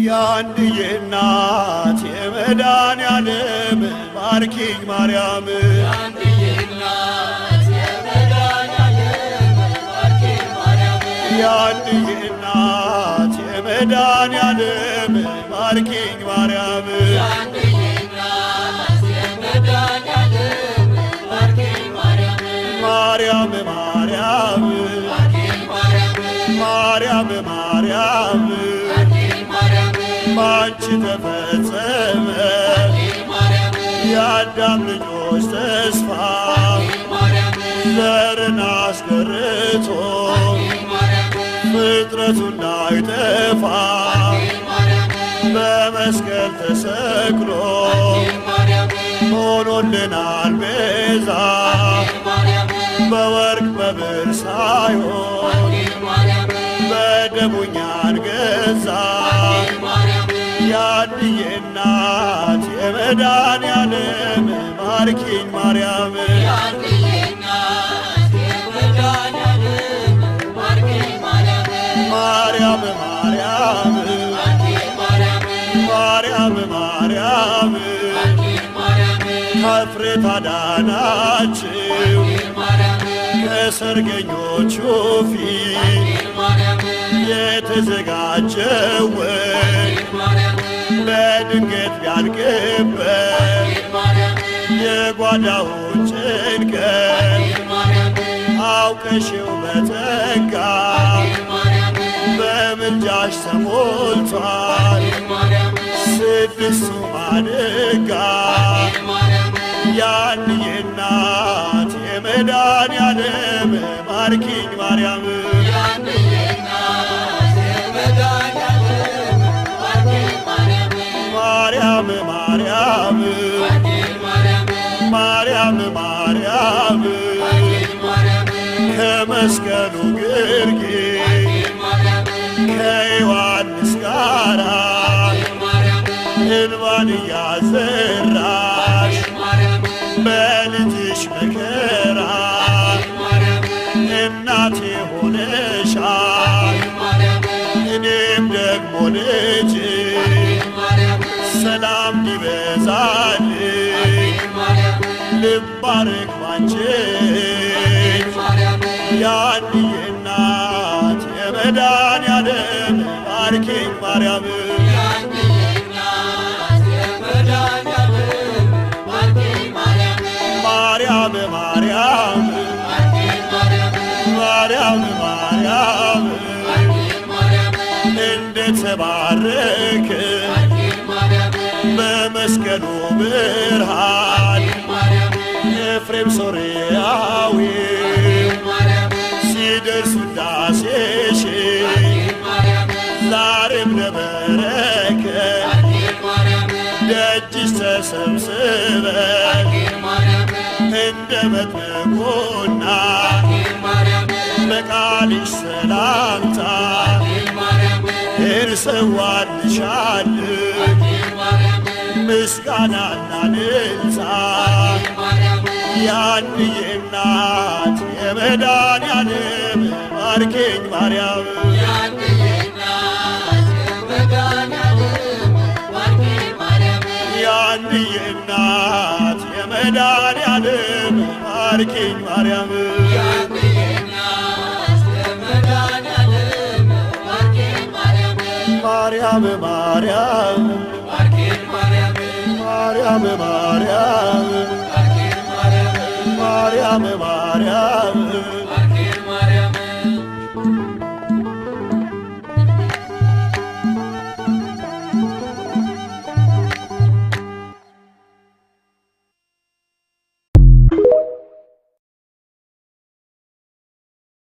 ያንድዬ እናት የመድኃኔዓለም ባርኪኝ ማርያም ያንድዬ እናት የመድኃኔዓለም ባርኪኝ ማርያም ማርያም ማርያም ማርያም ማርያም ባንቺ ተፈጸመ የአዳም ልጆች ተስፋ ዘርን አስገርቶ ፍጥረቱ እንዳይጠፋ በመስቀል ተሰቅሎ ሆኖልናል ቤዛ በወርቅ በብር ሳይሆን በደሙ እኛን ገዛ ያንድዬ እናት የመድኃኔዓለም ባርኪኝ ማርያም ማርያም ማርያም ማርያም ማርያም ከፍሬት አዳናችሁ ከሰርገኞቹ ፊት የተዘጋጀው በድንገት ቢያልቅበት የጓዳውን ጭንቀት አውቀሽው በጸጋ በምልጃሽ ተሞልቷል ስድስቱ ማድጋ ያንድዬ እናት የመድኃኔዓለም ባርኪኝ ማርያም ማርያም ማርያም ማርያም ማርያም ከመስቀሉ ግርጌ ከዮሐንስ ጋራ እንባን እያዘራሽ በልጅሽ መከራ እናቴ ሆነሻል እኔም ደግሞ ልጅ ሰላም ይበዛልኝ ልባርክ ባንቺ ያንድዬ እናት የመድኃኔዓለም ባርኪኝ ማርያም ማርያም ማርያም ማርያም ማርያም እንደተባረክ በመስቀሉ ብርሃን ኤፍሬም ሶርያዊ ሲደርስ ውዳሴሽ ዛሬም ለበረከት ደጅሽ ተሰብስበን እንደ መጥምቁና በቃልሽ ሰላምታ እንሰዋልሻለን ምስጋናና እልልታ ያንድዬ እናት የመድኃኔዓለም ባርኪኝ ማርያም ያንድዬ እናት የመድኃኔዓለም ባርኪኝ ማርያም ማርያም ማርያም ማርያም ማርያም